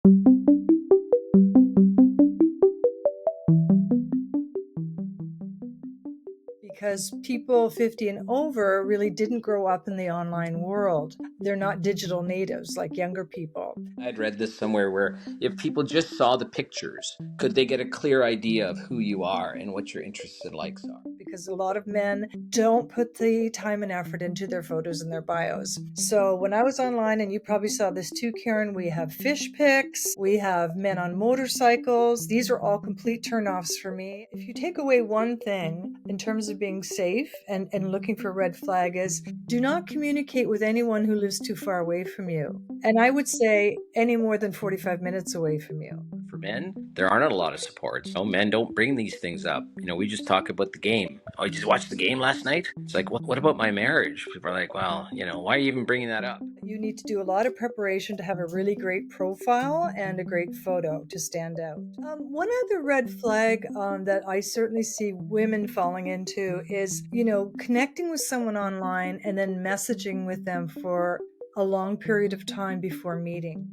Because people 50 and over really didn't grow up in the online world. They're not digital natives like younger people. I'd read this somewhere where if people just saw the pictures, could they get a clear idea of who you are and what your interests and likes are? Because a lot of men don't put the time and effort into their photos and their bios. So when I was online, and you probably saw this too, Karen, we have fish pics, we have men on motorcycles. These are all complete turnoffs for me. If you take away one thing in terms of being safe and looking for red flag is do not communicate with anyone who lives too far away from you. And I would say any more than 45 minutes away from you. For men, there aren't a lot of supports. Men don't bring these things up. We just talk about the game. Oh, you just watched the game last night? It's like, what about my marriage? People are like, well, why are you even bringing that up? You need to do a lot of preparation to have a really great profile and a great photo to stand out. One other red flag that I certainly see women falling into is, connecting with someone online and then messaging with them for a long period of time before meeting.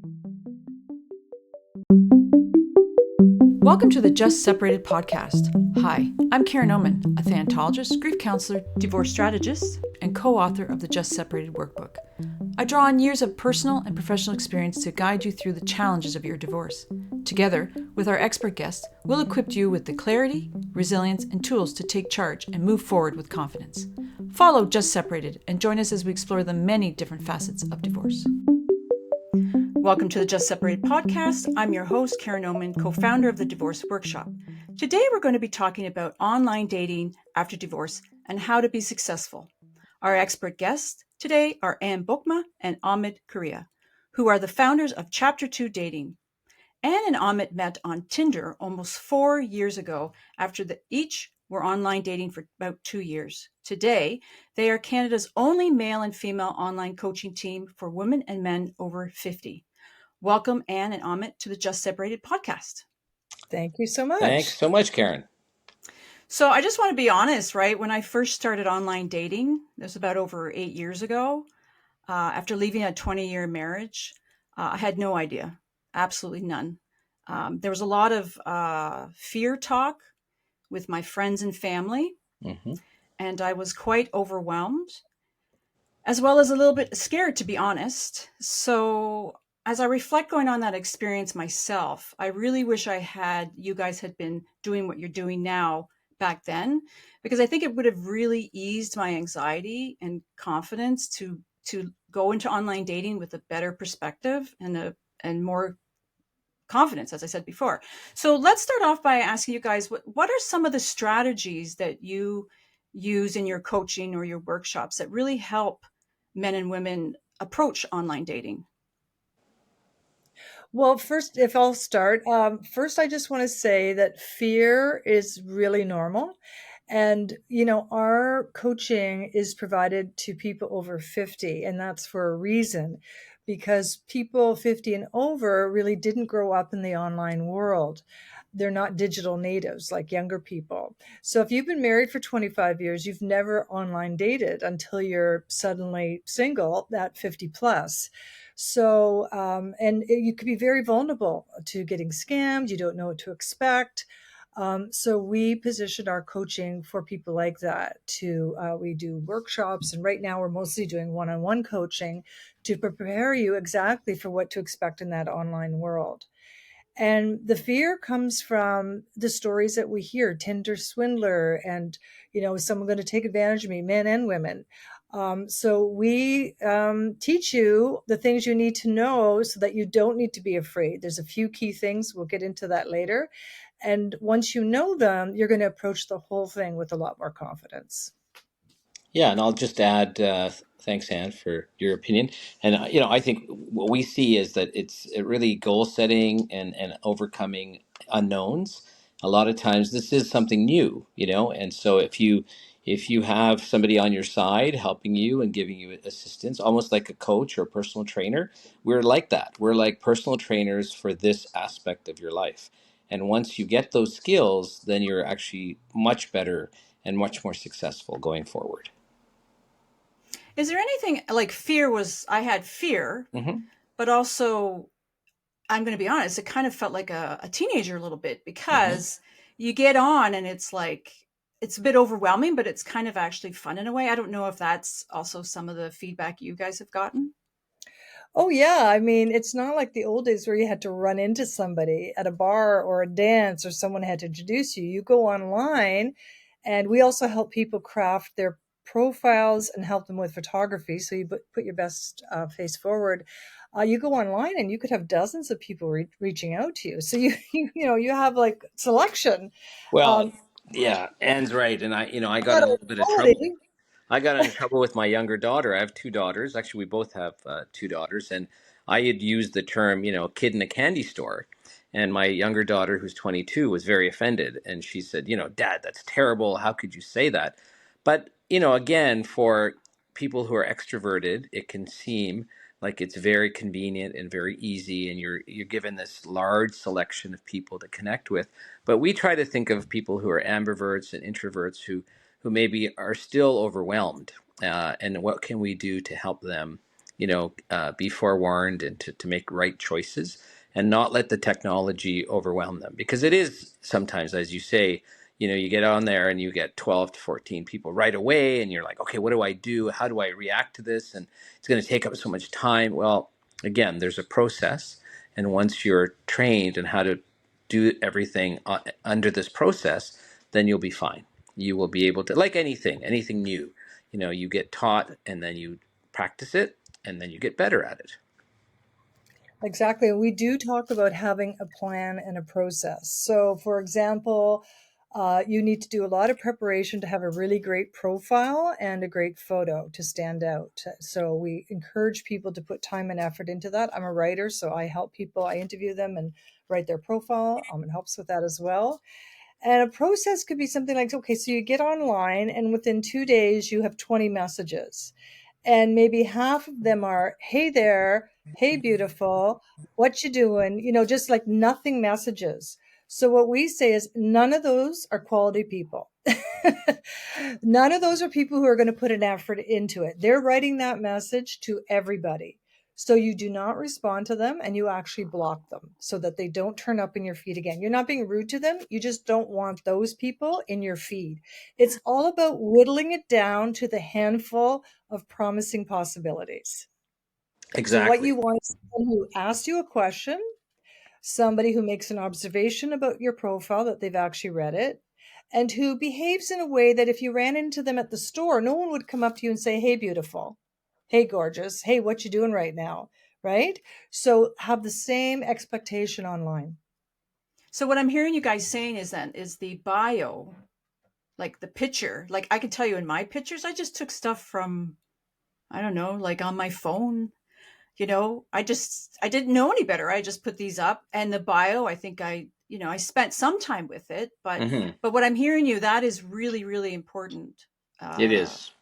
Welcome to the Just Separated podcast. Hi, I'm Karen Oman, a thanatologist, grief counselor, divorce strategist, and co-author of the Just Separated workbook. I draw on years of personal and professional experience to guide you through the challenges of your divorce. Together, with our expert guests, we'll equip you with the clarity, resilience, and tools to take charge and move forward with confidence. Follow Just Separated and join us as we explore the many different facets of divorce. Welcome to the Just Separated podcast. I'm your host, Karen Oman, co-founder of the Divorce Workshop. Today, we're going to be talking about online dating after divorce and how to be successful. Our expert guests today are Bokma and Amit, Karia, who are the founders of Chapter 2 Dating. Anne and Amit met on Tinder almost 4 years ago after each were online dating for about 2 years. Today, they are Canada's only male and female online coaching team for women and men over 50. Welcome, Anne and Amit, to the Just Separated podcast. Thank you so much. Thanks so much, Karen. So I just want to be honest, right? When I first started online dating, it was about over 8 years ago, after leaving a 20-year marriage, I had no idea, absolutely none. There was a lot of fear talk with my friends and family, and I was quite overwhelmed, as well as a little bit scared, to be honest. So as I reflect going on that experience myself, I really wish you guys had been doing what you're doing now back then, because I think it would have really eased my anxiety and confidence to go into online dating with a better perspective and more confidence, as I said before. So let's start off by asking you guys, what are some of the strategies that you use in your coaching or your workshops that really help men and women approach online dating? Well, first, if I'll start, first, I just want to say that fear is really normal. And, our coaching is provided to people over 50, and that's for a reason, because people 50 and over really didn't grow up in the online world. They're not digital natives like younger people. So if you've been married for 25 years, you've never online dated until you're suddenly single at 50 plus. So, you could be very vulnerable to getting scammed. You don't know what to expect. So we position our coaching for people like that we do workshops, and right now we're mostly doing one-on-one coaching to prepare you exactly for what to expect in that online world. And the fear comes from the stories that we hear, Tinder swindler, and, is someone going to take advantage of me, men and women. So we teach you the things you need to know so that you don't need to be afraid. There's a few key things. We'll get into that later. And once you know them, you're going to approach the whole thing with a lot more confidence. Yeah, and I'll just add, thanks, Anne, for your opinion. And I think what we see is that it's really goal setting and overcoming unknowns. A lot of times, this is something new, and so if you have somebody on your side helping you and giving you assistance, almost like a coach or a personal trainer, we're like that. We're like personal trainers for this aspect of your life. And once you get those skills, then you're actually much better and much more successful going forward. Is there anything like I had fear, but also I'm going to be honest, it kind of felt like a teenager a little bit, Hmm. because you get on and it's like, it's a bit overwhelming, but it's kind of actually fun in a way. I don't know if that's also some of the feedback you guys have gotten. Oh, yeah. I mean, it's not like the old days where you had to run into somebody at a bar or a dance or someone had to introduce you. You go online, and we also help people craft their profiles and help them with photography. So you put your best face forward. You go online and you could have dozens of people reaching out to you. So you have like selection. Well, Um, yeah, Anne's right, and I got not in a a little bit of trouble. quality. I got in trouble with my younger daughter. I have two daughters. Actually, we both have two daughters. And I had used the term, kid in a candy store. And my younger daughter, who's 22, was very offended. And she said, Dad, that's terrible. How could you say that? But, again, for people who are extroverted, it can seem like it's very convenient and very easy. And you're given this large selection of people to connect with. But we try to think of people who are ambiverts and introverts who maybe are still overwhelmed, and what can we do to help them be forewarned and to make right choices and not let the technology overwhelm them, because it is sometimes, as you say, you get on there and you get 12 to 14 people right away and you're like, okay, what do I do, how do I react to this, and it's going to take up so much time. Well, again, there's a process, and once you're trained in how to do everything under this process, then you'll be fine. You will be able to, like anything new, you get taught and then you practice it and then you get better at it. Exactly. We do talk about having a plan and a process. So, for example, you need to do a lot of preparation to have a really great profile and a great photo to stand out. So, we encourage people to put time and effort into that. I'm a writer, so I help people, I interview them and write their profile. It helps with that as well. And a process could be something like, okay, so you get online and within 2 days you have 20 messages. And maybe half of them are, hey there, hey beautiful, what you doing? Just like nothing messages. So what we say is none of those are quality people. None of those are people who are going to put an effort into it. They're writing that message to everybody. So you do not respond to them and you actually block them so that they don't turn up in your feed again. You're not being rude to them. You just don't want those people in your feed. It's all about whittling it down to the handful of promising possibilities. So what Exactly. you want is someone who asks you a question, somebody who makes an observation about your profile that they've actually read it, and who behaves in a way that if you ran into them at the store, no one would come up to you and say, hey, beautiful, hey, gorgeous, hey, what you doing right now, right? So have the same expectation online. So what I'm hearing you guys saying is the bio, like the picture. Like I can tell you in my pictures, I just took stuff from, I don't know, like on my phone. I didn't know any better. I just put these up, and the bio, I think I spent some time with it, but Hmm. what I'm hearing you, that is really, really important. It Uh, is.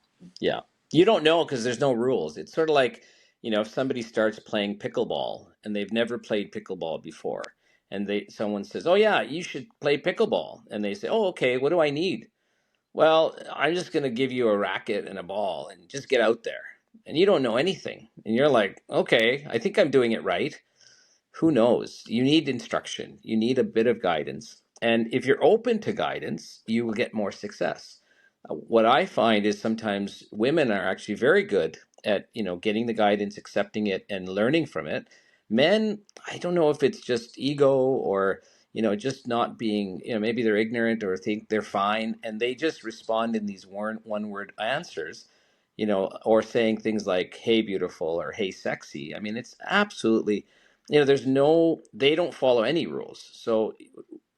Yeah. You don't know because there's no rules. It's sort of like, if somebody starts playing pickleball and they've never played pickleball before, and someone says, "Oh yeah, you should play pickleball." And they say, "Oh, okay, what do I need?" Well, I'm just going to give you a racket and a ball and just get out there. And you don't know anything. And you're like, "Okay, I think I'm doing it right." Who knows? You need instruction, you need a bit of guidance. And if you're open to guidance, you will get more success. What I find is sometimes women are actually very good at, getting the guidance, accepting it, and learning from it. Men, I don't know if it's just ego or, just not being, maybe they're ignorant or think they're fine and they just respond in these one word answers, or saying things like, hey, beautiful, or hey, sexy. I mean, it's absolutely, they don't follow any rules. So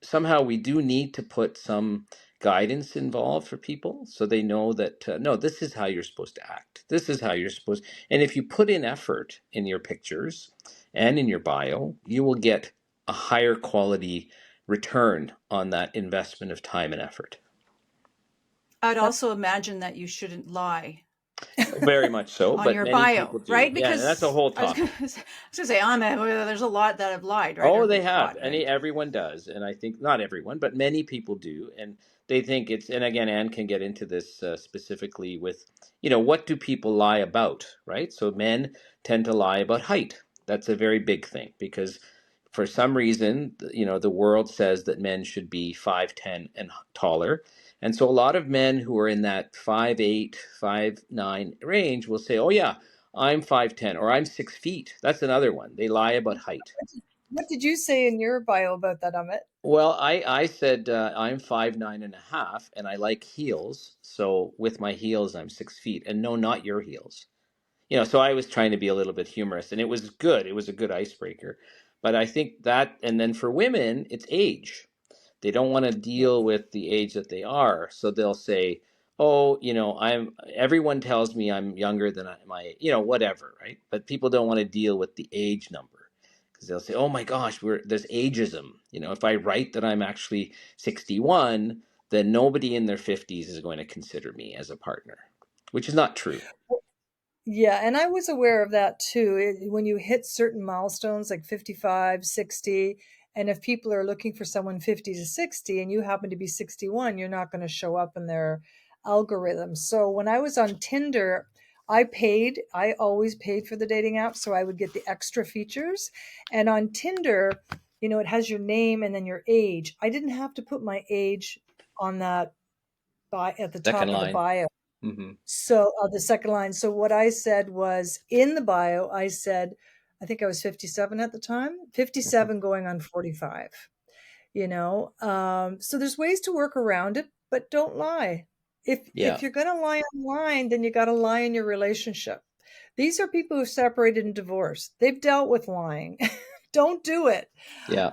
somehow we do need to put some guidance involved for people so they know that, no, this is how you're supposed to act. This is how you're supposed. And if you put in effort in your pictures and in your bio, you will get a higher quality return on that investment of time and effort. I'd also imagine that you shouldn't lie Very much so, on but your many bio, people do. right? Yeah, and that's a Because whole I was gonna, topic. I was gonna say, there's a lot that have lied, right, Oh, or they been have. caught, Any right? everyone does, and I think not everyone, but many people do, and they think it's. And again, Anne can get into this specifically with, what do people lie about, right? So men tend to lie about height. That's a very big thing because for some reason, the world says that men should be 5'10" and taller. And so a lot of men who are in that 5'8", 5'9" range will say, oh yeah, I'm 5'10" or I'm 6 feet. That's another one. They lie about height. What did you say in your bio about that, Amit? Well, I said I'm 5'9.5" and I like heels. So with my heels, I'm 6 feet. And no, not your heels. So I was trying to be a little bit humorous, and it was good. It was a good icebreaker. But I think that, and then for women, it's age. They don't want to Yeah. deal with the age that they are, so they'll say, "Oh, everyone tells me I'm younger than whatever, right?" But people don't want to deal with the age number because they'll say, "Oh my gosh, there's ageism." If I write that I'm actually 61, then nobody in their 50s is going to consider me as a partner, which is not true. Yeah, and I was aware of that too. When you hit certain milestones like 55, 60, and if people are looking for someone 50 to 60 and you happen to be 61, you're not going to show up in their algorithm. So when I was on Tinder, I always paid for the dating app so I would get the extra features. And on Tinder, it has your name and then your age. I didn't have to put my age on that at the Second top of the line. bio. Hmm. So, the second line. So what I said was in the bio, I said, I think I was 57 at the time, Hmm. 57 going on 45. So there's ways to work around it, but don't lie. If Yeah, you're going to lie online, then you got to lie in your relationship. These are people who've separated and divorced. They've dealt with lying. Don't do it. yeah.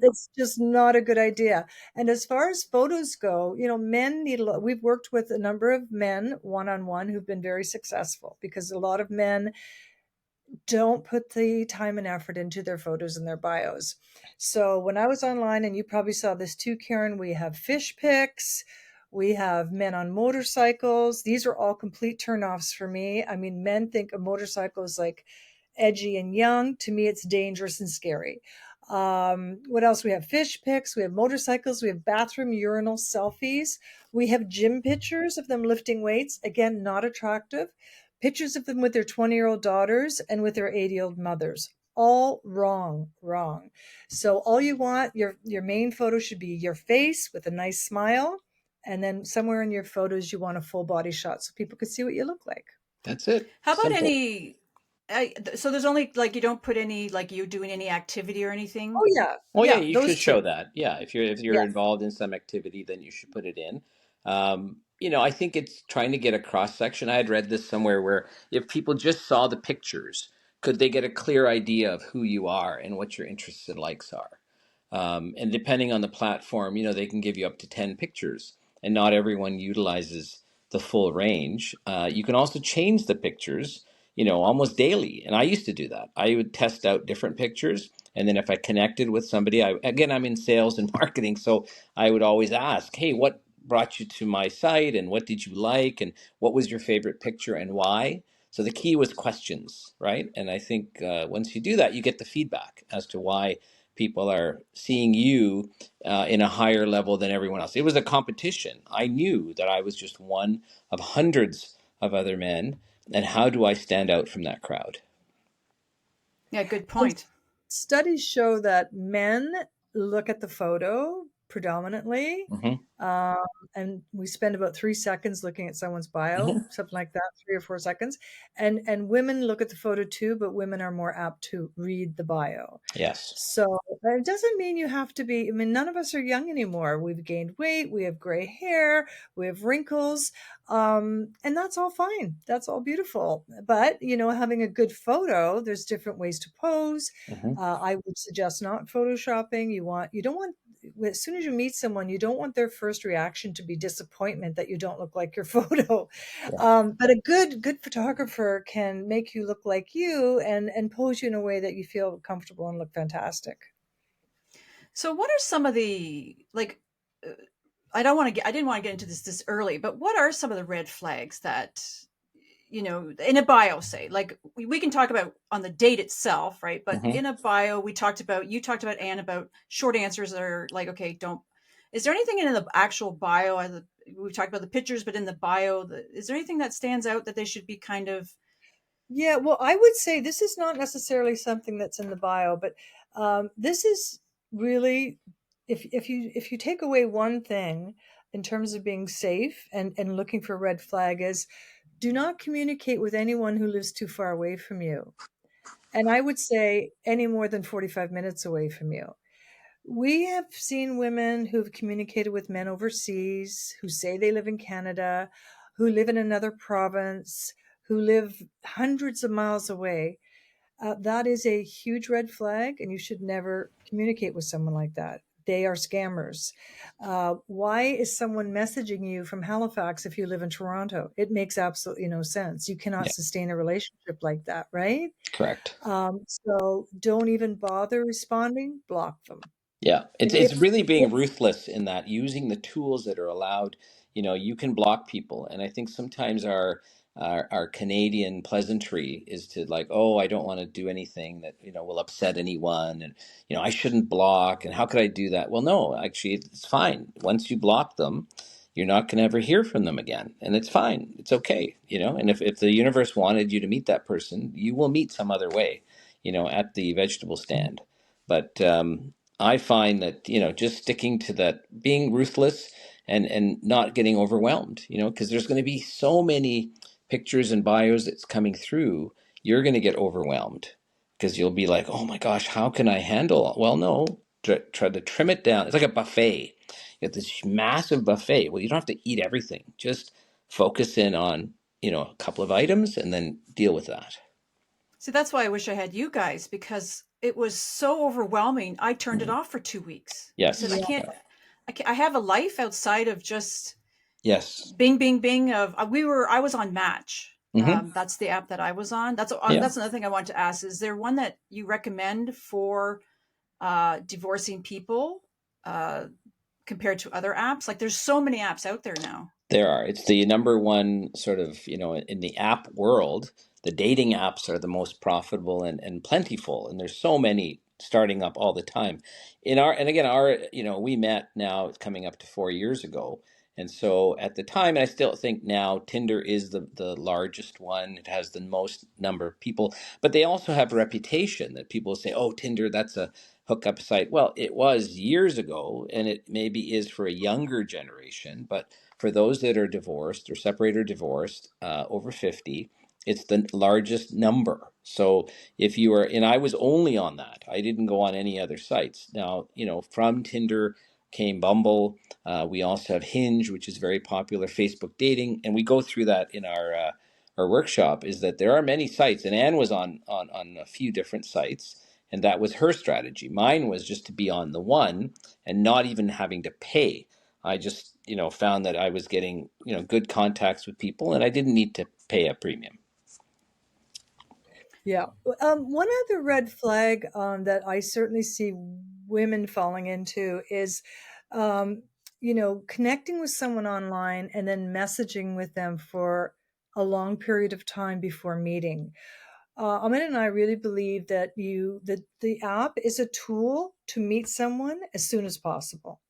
It's just not a good idea. And as far as photos go, men need a lot. We've worked with a number of men one on one who've been very successful because a lot of men don't put the time and effort into their photos and their bios. So when I was online, and you probably saw this too, Karen, we have fish pics, we have men on motorcycles. These are all complete turnoffs for me. I mean, men think a motorcycle is like edgy and young. To me, it's dangerous and scary. What else? We have fish pics, we have motorcycles, we have bathroom urinal selfies, we have gym pictures of them lifting weights. Again, not attractive. Pictures of them with their 20-year-old daughters and with their 80-year-old mothers. All wrong, wrong. So all you want, your main photo should be your face with a nice smile. And then somewhere in your photos, you want a full body shot so people can see what you look like. That's it. How about Simple. any? So there's only like you don't put any like you doing any activity or anything. Oh yeah. Oh yeah, Yeah, you those should two. show that. Yeah, if you're Yes. involved in some activity, then you should put it in. I think it's trying to get a cross section. I had read this somewhere where if people just saw the pictures, could they get a clear idea of who you are and what your interests and likes are? And depending on the platform, they can give you up to 10 pictures, and not everyone utilizes the full range. You can also change the pictures, almost daily. And I used to do that. I would test out different pictures. And then if I connected with somebody, I'm in sales and marketing. So I would always ask, hey, what brought you to my site? And what did you like? And what was your favorite picture and why? So the key was questions, right? And I think once you do that, you get the feedback as to why people are seeing you in a higher level than everyone else. It was a competition. I knew that I was just one of hundreds of other men. And how do I stand out from that crowd? Yeah, good And point. studies show that men look at the photo predominantly, Hmm. um, and we spend about 3 seconds looking at someone's bio, Hmm. something like that, 3 or 4 seconds. And women look at the photo too, but women are more apt to read the bio. Yes. So it doesn't mean you have to be. I mean, none of us are young anymore. We've gained weight, we have gray hair, we have wrinkles, and that's all fine. That's all beautiful. But having a good photo, there's different ways to pose. Hmm. I would suggest not photoshopping. You don't want, as soon as you meet someone, you don't want their first reaction to be disappointment that you don't look like your photo. Yeah. But a good photographer can make you look like you and pose you in a way that you feel comfortable and look fantastic. So what are some of the like? uh, I didn't want to get into this early, but what are some of the red flags that in a bio, say, like we can talk about on the date itself, right? But Hmm. in a bio, you talked about Anne about short answers that are like, okay, don't. Is there anything in the actual bio? We talked about the pictures, but in the bio, is there anything that stands out that they should be kind of? Yeah, well, I would say this is not necessarily something that's in the bio, but This is really, if you take away one thing in terms of being safe and looking for red flag, is do not communicate with anyone who lives too far away from you. And I would say any more than 45 minutes away from you. We have seen women who've communicated with men overseas, who say they live in Canada, who live in another province, who live hundreds of miles away. That is a huge red flag, and you should never communicate with someone like that. They are scammers. Why is someone messaging you from Halifax if you live in Toronto? It makes absolutely no sense. You cannot Yeah, sustain a relationship like that, right? correct. So don't even bother responding, block them. Yeah, it's If, really being if ruthless in that using the tools that are allowed. You can block people, and I think sometimes our Canadian pleasantry is to like, oh, I don't want to do anything that will upset anyone, and I shouldn't block, and how could I do that? Well, no, actually, it's fine. Once you block them, you're not going to ever hear from them again, and it's fine. It's okay, And if the universe wanted you to meet that person, you will meet some other way, at the vegetable stand. But I find that just sticking to that, being ruthless and not getting overwhelmed, because there's going to be so many pictures and bios that's coming through, you're going to get overwhelmed because you'll be like, oh my gosh, how can I handle? Well, no, try to trim it down. It's like a buffet. You have this massive buffet. Well, you don't have to eat everything. Just focus in on a couple of items and then deal with that. See, that's why I wish I had you guys, because it was so overwhelming. I turned it Mhm. off for 2 weeks. I said, Yes. yeah, I have a life outside of just Yes. bing, bing, bing. I was on Match. Hmm. That's the app that I was on. Yeah. That's another thing I want to ask. Is there one that you recommend for divorcing people uh, compared to other apps? Like, there's so many apps out there now. There are. It's the number one sort of, in the app world, the dating apps are the most profitable and plentiful. And there's so many starting up all the time. And again, we met now, it's coming up to 4 years ago. And so at the time, and I still think now, Tinder is the largest one. It has the most number of people, but they also have a reputation that people say, oh, Tinder, that's a hookup site. Well, it was years ago, and it maybe is for a younger generation, but for those that are divorced or separated or divorced over 50, it's the largest number. So if you are, and I was only on that, I didn't go on any other sites. Now, from Tinder came Bumble. We also have Hinge, which is very popular, Facebook dating, and we go through that in our workshop. Is that there are many sites, and Anne was on a few different sites, and that was her strategy. Mine was just to be on the one and not even having to pay. I just, found that I was getting, good contacts with people and I didn't need to pay a premium. yeah. One other red flag that I certainly see women falling into is, um, connecting with someone online and then messaging with them for a long period of time before meeting. Amit and I really believe that the app is a tool to meet someone as soon as possible.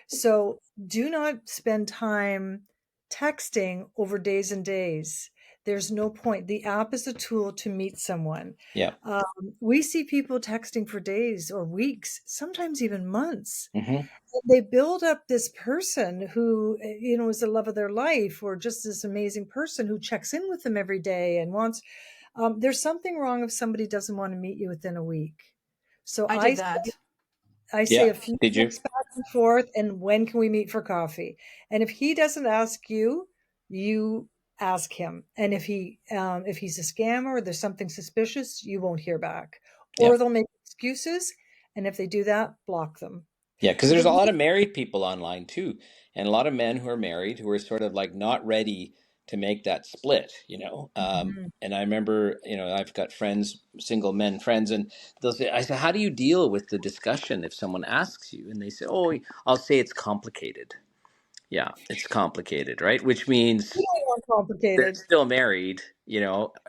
So do not spend time texting over days and days. There's no point. The app is a tool to meet someone. Yeah. Um, we see people texting for days or weeks, sometimes even months. Hmm. They build up this person who, is the love of their life, or just this amazing person who checks in with them every day and wants. There's something wrong if somebody doesn't want to meet you within a week. So I did that. I say Yeah. a few Did you? texts back and forth, and when can we meet for coffee? And if he doesn't ask you, you ask him. And if he's a scammer or there's something suspicious, you won't hear back, Yeah. or they'll make excuses. And if they do that, block them Yeah. Because there's because a lot of married people online too. And a lot of men who are married who are sort of like not ready to make that split. Mhm. And I remember, I've got friends, single men friends, and they'll say, I say, how do you deal with the discussion if someone asks you? And they say, oh, I'll say it's complicated. Yeah, it's complicated, right? Which We means don't want they're complicated. still married,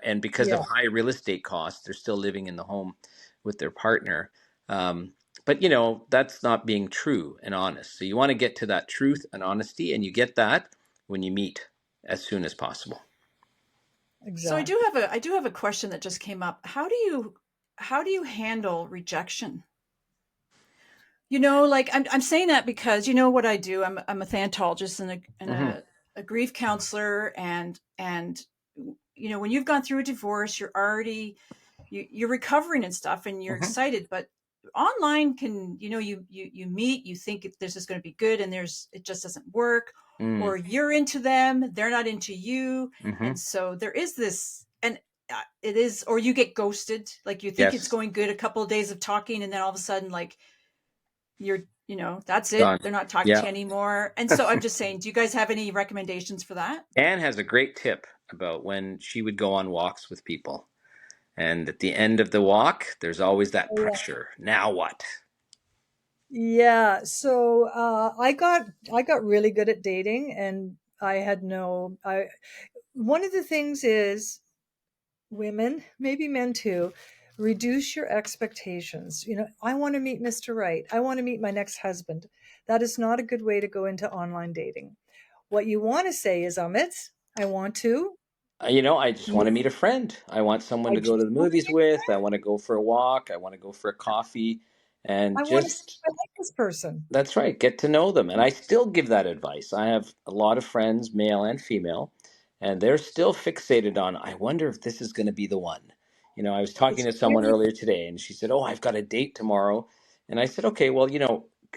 and because of Yeah, high real estate costs, they're still living in the home with their partner. Um, but that's not being true and honest. So you want to get to that truth and honesty, and you get that when you meet as soon as possible. So exactly. I do have a question that just came up. How do you how do you handle rejection? Like I'm saying that because you know what I do. I'm a thanatologist and Hmm. a grief counselor, and when you've gone through a divorce, you're recovering and stuff, and you're Hmm. excited, but online can you meet, you think this is going to be good, and it just doesn't work, Mm. or you're into them, they're not into you, Hmm. and so there is this, and it is, or you get ghosted, like you think it's Yes. going good, a couple of days of talking, and then all of a sudden, like, that's it. Gone. They're not talking to Yeah. you anymore. And so I'm just saying, do you guys have any recommendations for that? Anne has a great tip about when she would go on walks with people. And at the end of the walk, there's always that pressure. Now what? Yeah, so I got really good at dating, and I had no I one of the things is women, maybe men too, reduce your expectations. I want to meet Mr. Right. I want to meet my next husband. That is not a good way to go into online dating. What you want to say is, Amit, I want to I just want to meet, meet a friend. I want someone I to go to just the want to movies meet a with. I friend. want to go for a walk. I want to go for a coffee and I want to see just if I like this person. that's right. Get to know them. And I still give that advice. I have a lot of friends, male and female, and they're still fixated on, I wonder if this is going to be the one. I was talking It's to someone really earlier today and she said, Oh, I've got a date tomorrow. And I said, Okay, well,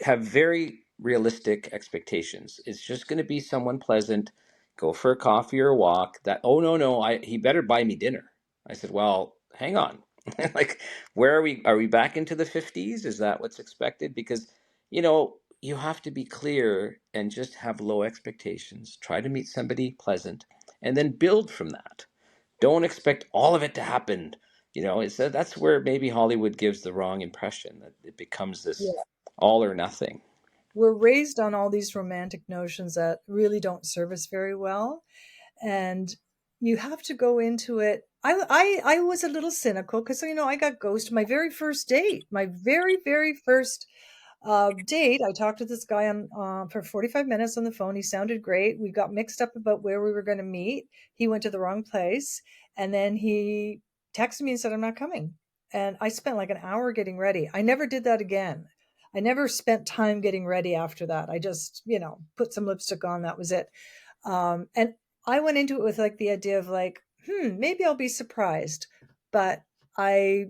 have very realistic expectations. It's just going to be someone pleasant. Go for a coffee or a walk. That, oh, no, no, he better buy me dinner. I said, Well, hang on. Like, where are we? Are we back into the 50s? Is that what's expected? Because you have to be clear and just have low expectations. Try to meet somebody pleasant and then build from that. Don't expect all of it to happen. That's where maybe Hollywood gives the wrong impression that it becomes this yeah. all or nothing. We're raised on all these romantic notions that really don't serve us very well, and you have to go into it. I was a little cynical because I got ghosted my very first date, my very first date. I talked to this guy on for 45 minutes on the phone. He sounded great. We got mixed up about where we were going to meet. He went to the wrong place, and then he texted me and said, "I'm not coming." And I spent like an hour getting ready. I never did that again. I never spent time getting ready after that. I just, put some lipstick on. That was it. And I went into it with like the idea of like, maybe I'll be surprised, but I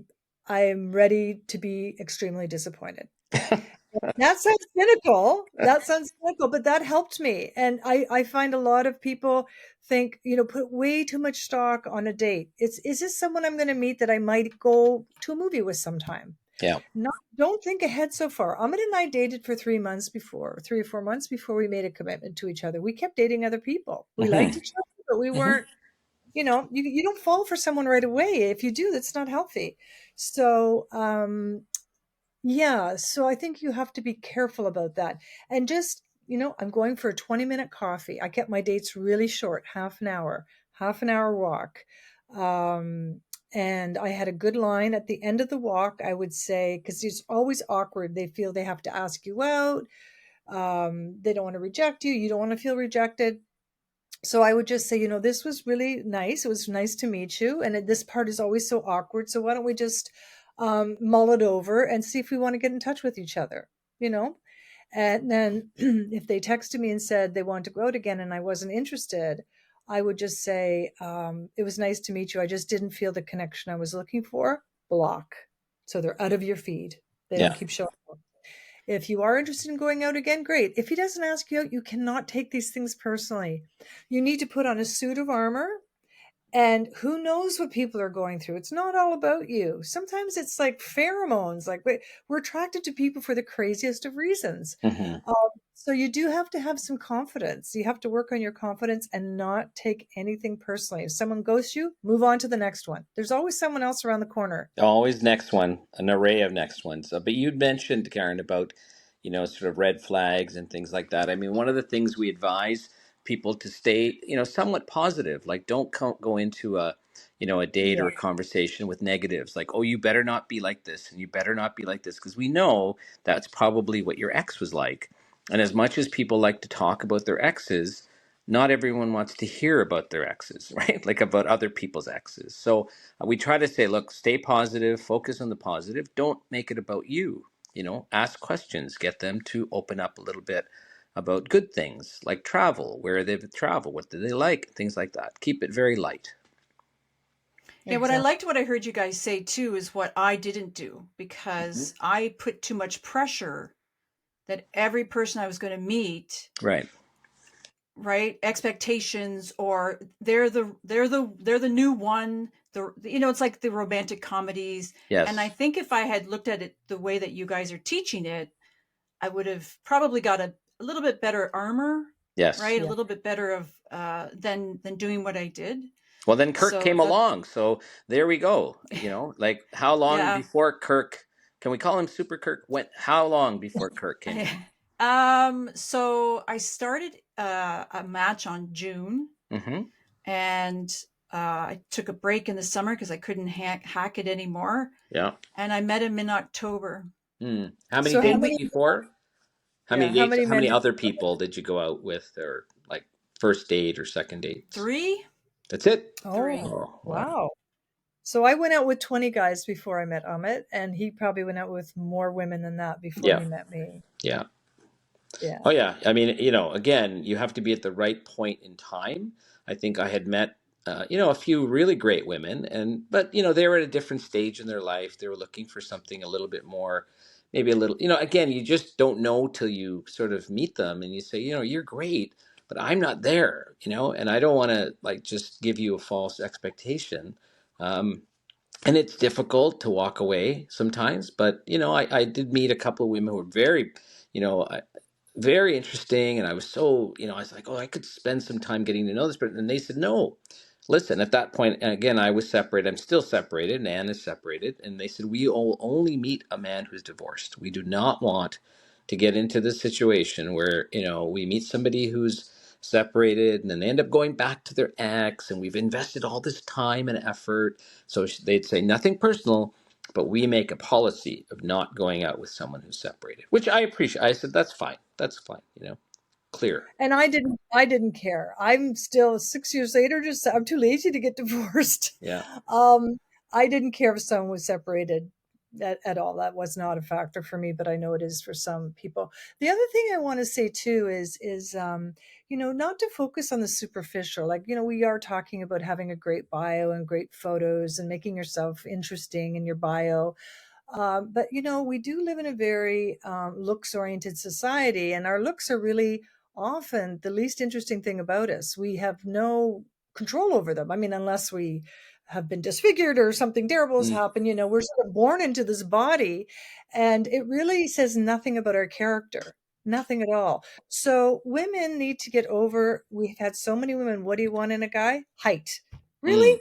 I'm ready to be extremely disappointed. That sounds cynical. That sounds cynical, but that helped me. And I find a lot of people think, put way too much stock on a date. Is this someone I'm going to meet that I might go to a movie with sometime? Yeah. Not, don't think ahead so far. Amit and I dated for 3 months before, 3 or 4 months before we made a commitment to each other. We kept dating other people. We liked Hmm. each other, but we Hmm. weren't, you don't fall for someone right away. If you do, that's not healthy. So, yeah, so I think you have to be careful about that. And just, I'm going for a 20-minute coffee. I kept my dates really short, half an hour walk. Um, and I had a good line at the end of the walk, I would say, because it's always awkward. They feel they have to ask you out. They don't want to reject you. You don't want to feel rejected. So I would just say, this was really nice. It was nice to meet you. And this part is always so awkward. So why don't we just mull it over and see if we want to get in touch with each other, you know? And then if they texted me and said they want to go out again and I wasn't interested, I would just say, it was nice to meet you. I just didn't feel the connection I was looking for. Block. So they're out of your feed. They don't Yeah. keep showing up. If you are interested in going out again, great. If he doesn't ask you out, you cannot take these things personally. You need to put on a suit of armor, and who knows what people are going through. It's not all about you. Sometimes it's like pheromones. Like we're attracted to people for the craziest of reasons. Hmm. Um, so you do have to have some confidence. You have to work on your confidence and not take anything personally. If someone ghosts you, move on to the next one. There's always someone else around the corner. Always next one, an array of next ones. But you'd mentioned, Karen, about, sort of red flags and things like that. I mean, one of the things we advise people to stay, somewhat positive. Like, don't go into a date Yeah. or a conversation with negatives. Like, oh, you better not be like this, and you better not be like this, because we know that's probably what your ex was like. And as much as people like to talk about their exes, not everyone wants to hear about their exes, right? Like about other people's exes. So we try to say, look, stay positive, focus on the positive. Don't make it about you. Ask questions, get them to open up a little bit about good things like travel, where they've traveled, what do they like, things like that. Keep it very light. Yeah, what I Exactly. liked what I heard you guys say too is what I didn't do, Mhm. because I put too much pressure that every person I was going to meet, Right. right, expectations, or they're the new one, it's like the romantic comedies. And I Yes. think if I had looked at it the way that you guys are teaching it, I would have probably got a little bit better armor, Yes. right, a Yeah. little bit better of than doing what I did. Well, then Kirk So came that, along. So there we go. Like how long yeah. before Kirk, can we call him Super Kirk? How long before Kirk came along? So I started a match on June, Hmm. and I took a break in the summer because I couldn't hack it anymore. Yeah. And I met him in October. How many So how And dates we many? before? How many Yeah. How dates? many How men many did other you people did you go out with, or like first date or second dates? three, That's it. Oh, three. Oh, wow. wow. So I went out with 20 guys before I met Amit, and he probably went out with more women than that before Yeah. he met me. Yeah. Yeah. Oh yeah, I mean, again, you have to be at the right point in time. I think I had met, a few really great women, but they were at a different stage in their life. They were looking for something a little bit more, maybe a little, again, you just don't know till you sort of meet them, and you say, you're great, but I'm not there, and I don't want to like just give you a false expectation. Um, and it's difficult to walk away sometimes, but I did meet a couple of women who were very, you know very interesting, and I was so, I was like, oh, I could spend some time getting to know this person. And they said, no, listen, at that point, and again, I was separated, I'm still separated, and Anne is separated, and they said, we will only meet a man who's divorced. We do not want to get into this situation where we meet somebody who's separated, and then they end up going back to their ex, and we've invested all this time and effort. So they'd say, nothing personal, but we make a policy of not going out with someone who's separated, which I appreciate. I said, that's fine. That's fine. Clear. And I didn't care. I'm still 6 years later, just I'm too lazy to get divorced. Yeah. Um, I didn't care if someone was separated at all. That was not a factor for me, but I know it is for some people. The other thing I want to say too is not to focus on the superficial. Like, we are talking about having a great bio and great photos and making yourself interesting in your bio. But we do live in a very looks oriented society, and our looks are really often the least interesting thing about us. We have no control over them. I mean, unless we have been disfigured or something terrible has Mm, happened, we're sort of born into this body, and it really says nothing about our character. Nothing at all. So women need to get over. We've had so many women. What do you want in a guy? Height. mm, Really? yeah.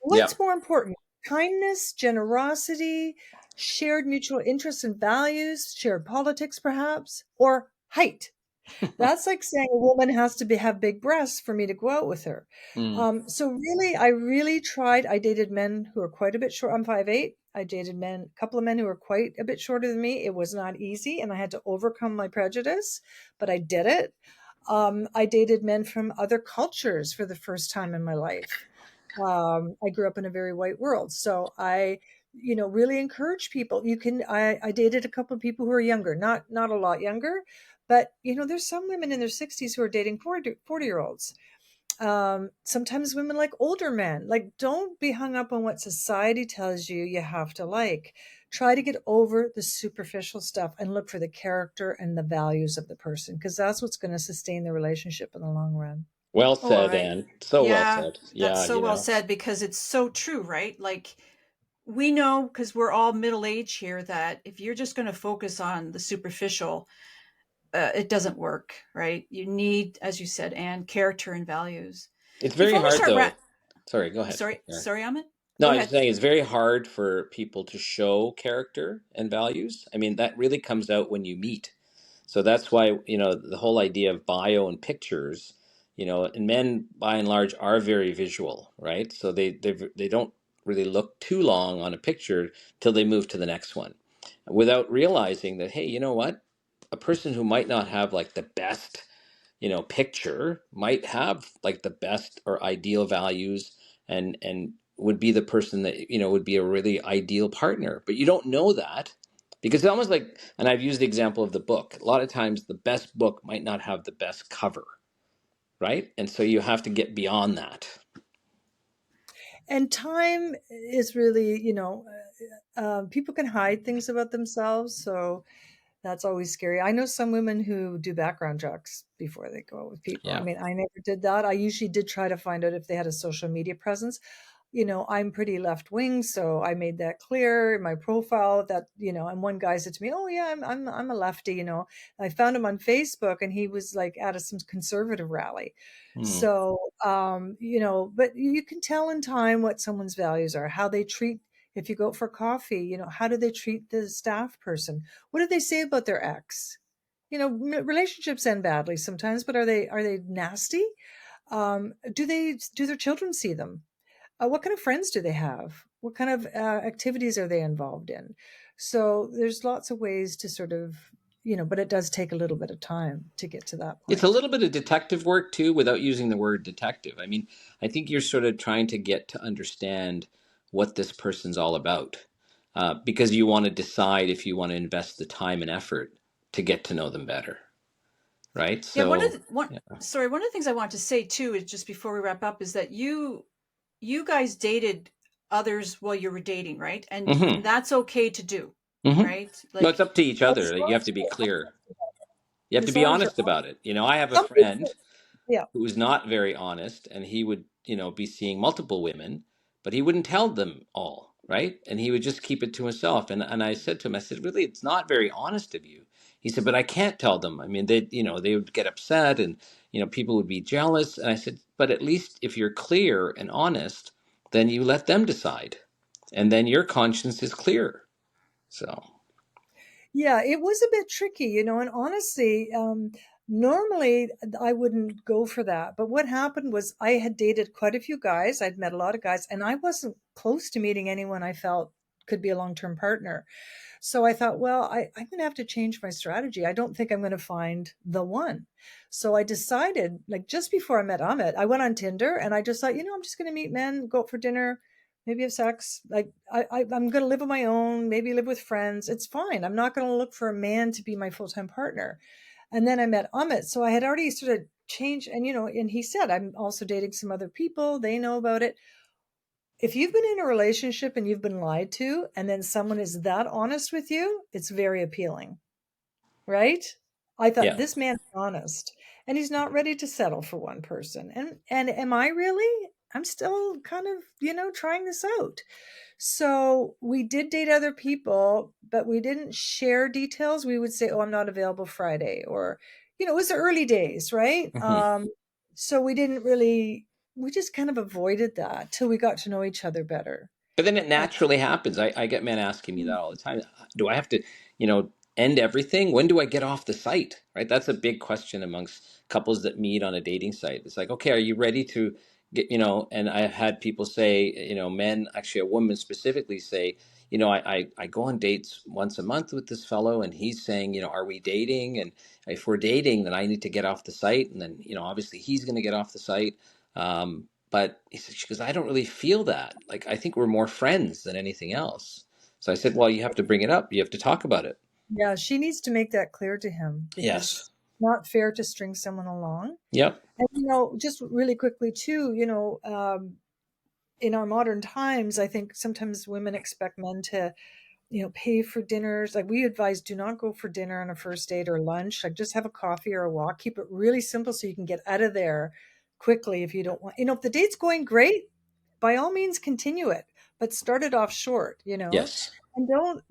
What's more important? Kindness, generosity, shared mutual interests and values, shared politics perhaps, or height? That's like saying a woman has to have big breasts for me to go out with her. Mm, So really, I really tried. I dated men who are quite a bit short. I'm 5'8". I dated a couple of men who were quite a bit shorter than me. It was not easy, and I had to overcome my prejudice, but I did it. I dated men from other cultures for the first time in my life. I grew up in a very white world, so I really encourage people. I dated a couple of people who are younger, not a lot younger, but there's some women in their 60s who are dating 40-year-olds. Sometimes women like older men. Like, don't be hung up on what society tells you have to like. Try to get over the superficial stuff and look for the character and the values of the person, because that's what's going to sustain the relationship in the long run. well Oh, said, Anne. So well yeah, said. that's Yeah, so well said, because it's so true, right? Like, we know, because we're all middle age here, that if you're just going to focus on the superficial, it doesn't work, right? You need, as you said, and character and values. it's very Before we hard start, though. Sorry, go ahead. sorry, Yeah. sorry, Amit, No, go I was ahead. saying it's very hard for people to show character and values. I mean, that really comes out when you meet. So that's why, the whole idea of bio and pictures, and men by and large are very visual, right? So they don't really look too long on a picture till they move to the next one without realizing that, hey, you know what? A person who might not have like the best, picture might have like the best or ideal values, and would be the person that would be a really ideal partner, but you don't know that because it's almost like, and I've used the example of the book, a lot of times the best book might not have the best cover, right? And so you have to get beyond that. And time is really, people can hide things about themselves. So that's always scary. I know some women who do background checks before they go out with people. I Yeah. mean, I never did that. I usually did try to find out if they had a social media presence. I'm pretty left wing, so I made that clear in my profile that, and one guy said to me, "Oh yeah, I'm a lefty." I found him on Facebook and he was like at some conservative rally. Hmm. So, but you can tell in time what someone's values are, how they treat, if you go out for coffee, how do they treat the staff person? What do they say about their ex? Relationships end badly sometimes, but are they nasty? Do their children see them? What kind of friends do they have? What kind of activities are they involved in? So there's lots of ways to sort of, but it does take a little bit of time to get to that It's a point. little bit of detective work too, without using the word detective. I mean, I think you're sort of trying to get to understand what this person's all about, because you want to decide if you want to invest the time and effort to get to know them better, right? Yeah, So, yeah. one of the things I want to say too is, just before we wrap up, is that you guys dated others while you were dating, right? And Mm-hmm. that's okay to do, Mm-hmm. right? No, it's Like, up to each As other. long You have as to be you're clear. honest You have to as be long as you're honest about it. I have a some friend people, yeah. who was not very honest, and he would be seeing multiple women, but he wouldn't tell them all, right? And he would just keep it to himself. And I said to him, I said, really, it's not very honest of you. He said, but I can't tell them. I mean, they would get upset, and people would be jealous. And I said, but at least if you're clear and honest, then you let them decide, and then your conscience is clear. So Yeah, it was a bit tricky, and honestly, normally I wouldn't go for that. But what happened was I had dated quite a few guys. I'd met a lot of guys, and I wasn't close to meeting anyone I felt could be a long-term partner. So I thought, well, I'm going to have to change my strategy. I don't think I'm going to find the one. So I decided, like just before I met Amit, I went on Tinder and I just thought, I'm just going to meet men, go out for dinner, maybe have sex. Like I'm going to live on my own, maybe live with friends. It's fine. I'm not going to look for a man to be my full-time partner. And then I met Amit. So I had already sort of changed. And, and he said, I'm also dating some other people. They know about it. If you've been in a relationship and you've been lied to, and then someone is that honest with you, it's very appealing, right? I thought yeah. this man's honest and he's not ready to settle for one person. And am I really? I'm still kind of, trying this out. So we did date other people, but we didn't share details. We would say, "Oh, I'm not available Friday," or, it was the early days, right? Mhm. So we didn't really, we just kind of avoided that till we got to know each other better. But then it And naturally happens. I get men asking me that all the time. Do I have to, end everything? When do I get off the site? Right? That's a big question amongst couples that meet on a dating site. It's like, okay, are you ready to get, and I've had people say, men, actually a woman specifically say, I go on dates once a month with this fellow and he's saying, are we dating? And if we're dating, then I need to get off the site. And then, obviously he's going to get off the site. But he said, she goes, I don't really feel that. Like, I think we're more friends than anything else. So I said, well, you have to bring it up. You have to talk about it. yeah, she needs to make that clear to him because Yes. it's not fair to string someone along. Yep. And, just really quickly too, in our modern times, I think sometimes women expect men to, pay for dinners. Like we advise, do not go for dinner on a first date or lunch. Like just have a coffee or a walk. Keep it really simple so you can get out of there quickly if you don't want, if the date's going great, by all means continue it, but start it off short. Yes. And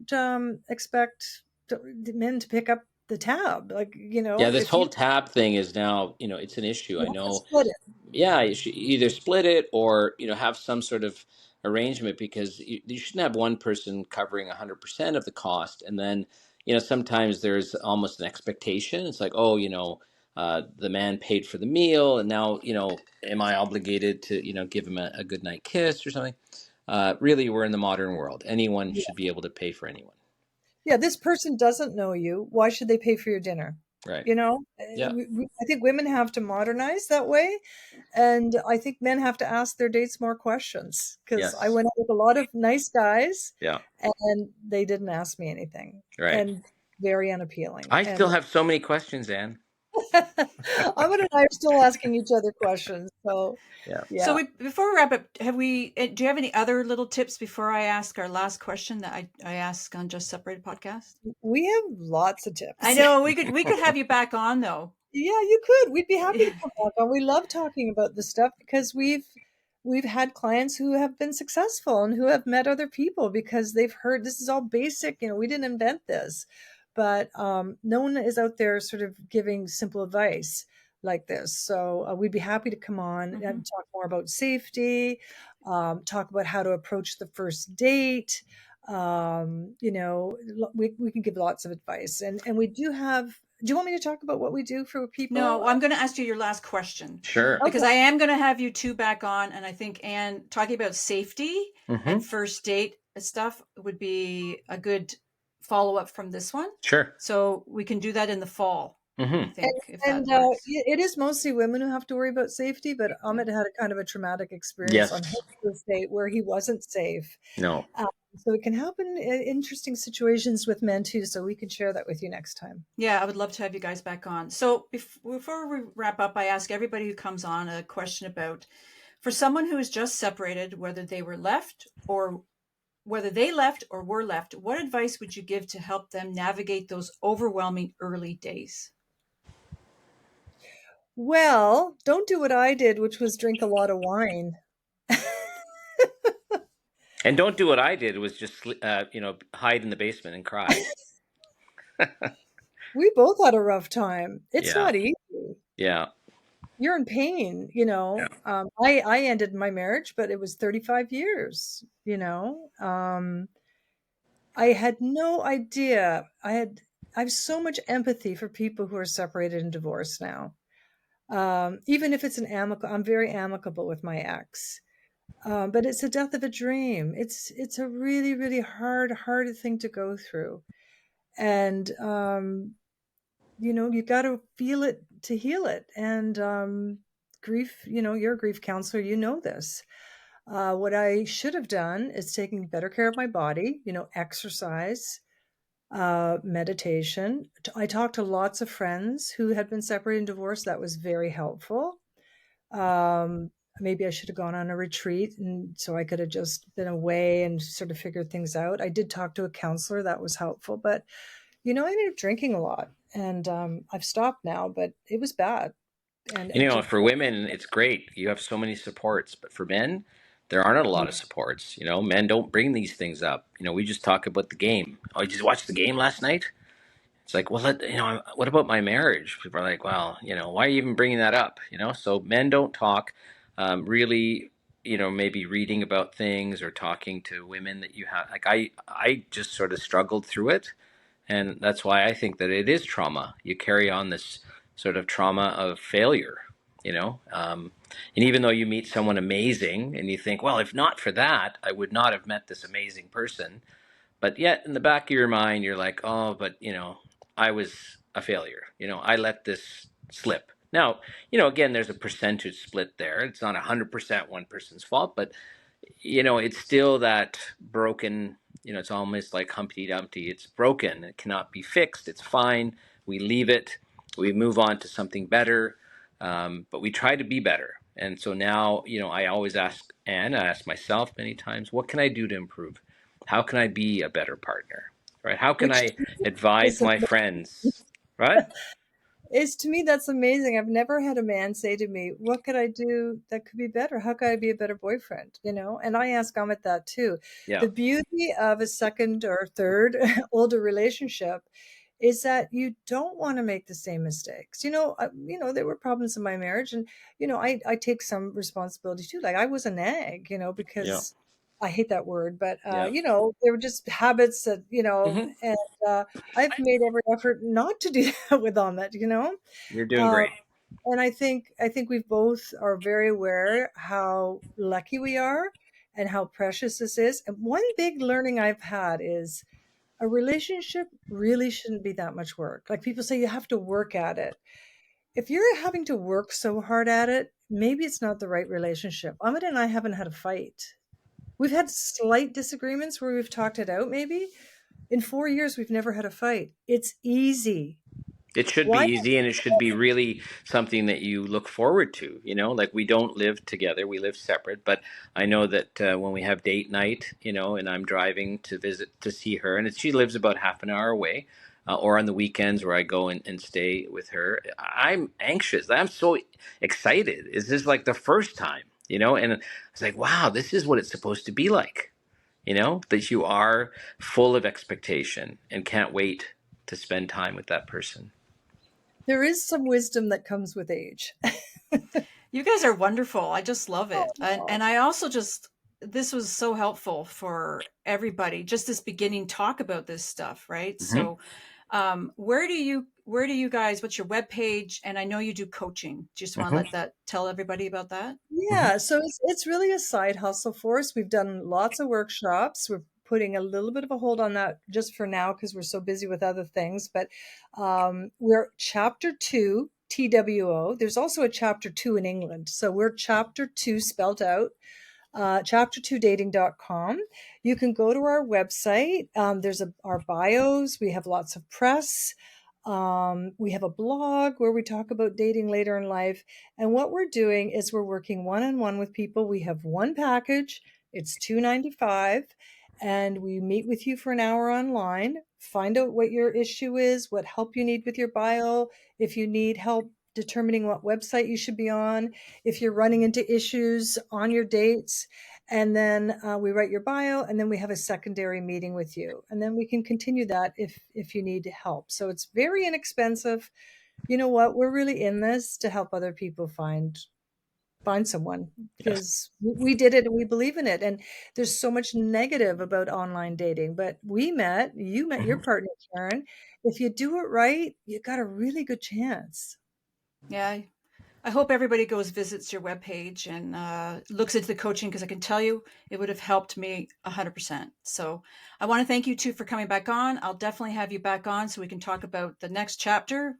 don't expect men to pick up the tab. Like, Yeah, this if you whole tab thing is now, it's an issue. I you have to know. split it. Yeah, you should either split it or, have some sort of arrangement, because you shouldn't have one person covering 100% of the cost. And then, sometimes there's almost an expectation. It's like, oh, the man paid for the meal, and now, am I obligated to, give him a good night kiss or something? Really, we're in the modern world. Anyone Yeah. should be able to pay for anyone. Yeah, this person doesn't know you. Why should they pay for your dinner? Right. You know, Yeah. I think women have to modernize that way. And I think men have to ask their dates more questions because I Yes. went out with a lot of nice guys Yeah. and they didn't ask me anything Right. and very unappealing. I still And have so many questions, Anne. Ahmed and I are still asking each other questions. So, Yeah. So yeah, before we wrap up, do you have any other little tips before I ask our last question that I ask on Just Separated podcast? we have lots of I tips. know we could have you back on though. Yeah, you could. We'd be happy to come back on. We love talking about this stuff because we've had clients who have been successful and who have met other people because they've heard this is all basic. We didn't invent this, but no one is out there sort of giving simple advice like this. So we'd be happy to come on Mhm. and talk more about safety, talk about how to approach the first date. We can give lots of advice, and we do have. Do you want me to talk about what we do for people? No, I'm going to ask you your last question Sure. because Okay. I am going to have you two back on, and I think Anne talking about safety and Mm-hmm. first date stuff would be a good follow up from this one. Sure. So we can do that in the fall, I Mm-hmm. And think, if that and works. it is mostly women who have to worry about safety, but Amit had a kind of a traumatic experience on his Yes. first date where he wasn't safe. No. Um, so it can happen in interesting situations with men too. So we can share that with you next time. Yeah, I would love to have you guys back on. So before we wrap up, I ask everybody who comes on a question about for someone who is just separated, whether they left or were left, what advice would you give to help them navigate those overwhelming early days? Well, don't do what I did, which was drink a lot of wine. And don't do what I did was just hide in the basement and cry. We both had a rough time. It's Yeah. not easy. Yeah. You're in pain, Yeah. I ended my marriage, but it was 35 years, I had no idea. I have so much empathy for people who are separated and divorced now. Even if it's I'm very amicable with my ex. But it's the death of a dream. It's a really, really hard thing to go through. And you got to feel it to heal it. And grief, you're a grief counselor, you know this. What I should have done is taking better care of my body, exercise, meditation. I talked to lots of friends who had been separated and divorced. That was very helpful. Um, Maybe I should have gone on a retreat and so I could have just been away and sort of figured things out. I did talk to a counselor, that was helpful, but I ended up drinking a lot and I've stopped now, but it was bad and it took. For women, it's great. You have so many supports, but for men, there aren't a lot of Yeah. supports. Men don't bring these things up. We just talk about the game. Oh, you just watched the game last night? It's like, well, what about my marriage? People are like, well, why are you even bringing that up? So men don't talk. Really, maybe reading about things or talking to women that you have. Like I just sort of struggled through it, and that's why I think that it is trauma. You carry on this sort of trauma of failure. And even though you meet someone amazing, and you think, well, if not for that, I would not have met this amazing person, but yet in the back of your mind you're like, oh, but I was a failure. I let this slip. Now, again, there's a percentage split there. It's not 100% one person's fault, but it's still that broken. It's almost like Humpty Dumpty. It's broken, it cannot be fixed. It's fine, we leave it, we move on to something better. But we try to be better. And so now, I always ask, and I ask myself many times, what can I do to improve? How can I be a better partner? Right? How can Which I advise is my friends? Right? Is to me, that's amazing. I've never had a man say to me, "What could I do that could be better? How could I be a better boyfriend?" And I ask Amit that too. Yeah. The beauty of a second or third older relationship is that you don't want to make the same mistakes. There were problems in my marriage, and I take some responsibility too. Like I was a nag, Yeah. because I hate that word, but Yeah. there were just habits that Hmm. and I've made every effort not to do that with Ahmed. You're doing Um, great. and I think we both are very aware how lucky we are and how precious this is. And one big learning I've had is a relationship really shouldn't be that much work. Like people say, you have to work at it. If you're having to work so hard at it, maybe it's not the right relationship. Amit and I haven't had a fight. We've had slight disagreements where we've talked it out, maybe. In 4 years, we've never had a fight. It's easy. It should be Why? easy, and it should be really something that you look forward to. Like we don't live together, we live separate. But I know that when we have date night, and I'm driving to visit to see her, and she lives about half an hour away, or on the weekends where I go and stay with her, I'm anxious. I'm so excited. Is this like the first time? And it's like, wow, this is what it's supposed to be like. That you are full of expectation and can't wait to spend time with that person. There is some wisdom that comes with age. You guys are wonderful. I just love it. Oh, And I also this was so helpful for everybody, just this beginning talk about this stuff, right? Mm-hmm. So, where do you guys, what's your webpage? And I know you do coaching. Do you just want to tell everybody about that? yeah, so it's really a side hustle for us. We've done lots of workshops. We're putting a little bit of a hold on that just for now because we're so busy with other things. But we're chapter 2, TWO. There's also a chapter 2 in England. So we're chapter 2 spelled out. Chapter2dating.com. You can go to our website. There's our bios. We have lots of press. We have a blog where we talk about dating later in life. And what we're doing is we're working one-on-one with people. We have one package. It's $295, and we meet with you for an hour online, find out what your issue is, what help you need with your bio, if you need help determining what website you should be on, if you're running into issues on your dates. And then we write your bio, and then we have a secondary meeting with you. And then we can continue that if you need help. So it's very inexpensive. You know what? We're really in this to help other people find someone Yes. because we did it and we believe in it. And there's so much negative about online dating, but you met your Mhm. partner, Karen. If you do it right, you got a really good chance. Yeah. I hope everybody goes visits your webpage and looks into the coaching, because I can tell you it would have helped me 100%. So I want to thank you two for coming back on. I'll definitely have you back on so we can talk about the next chapter,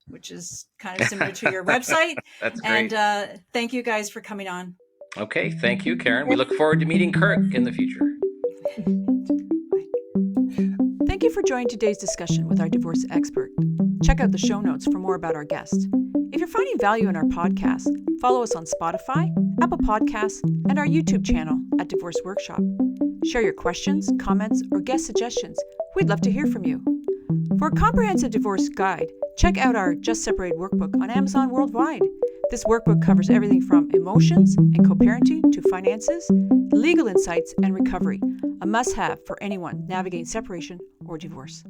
which is kind of similar to your website. That's And great. thank you guys for coming on. Okay, thank you, Karen. We look forward to meeting Kirk in the future. Thank you for joining today's discussion with our divorce expert. Check out the show notes for more about our guest. If you're finding value in our podcast, follow us on Spotify, Apple Podcasts, and our YouTube channel at Divorce Workshop. Share your questions, comments, or guest suggestions. We'd love to hear from you. For a comprehensive divorce guide, check out our Just Separated workbook on Amazon worldwide. This workbook covers everything from emotions and co-parenting to finances, legal insights, and recovery, a must-have for anyone navigating separation or divorce.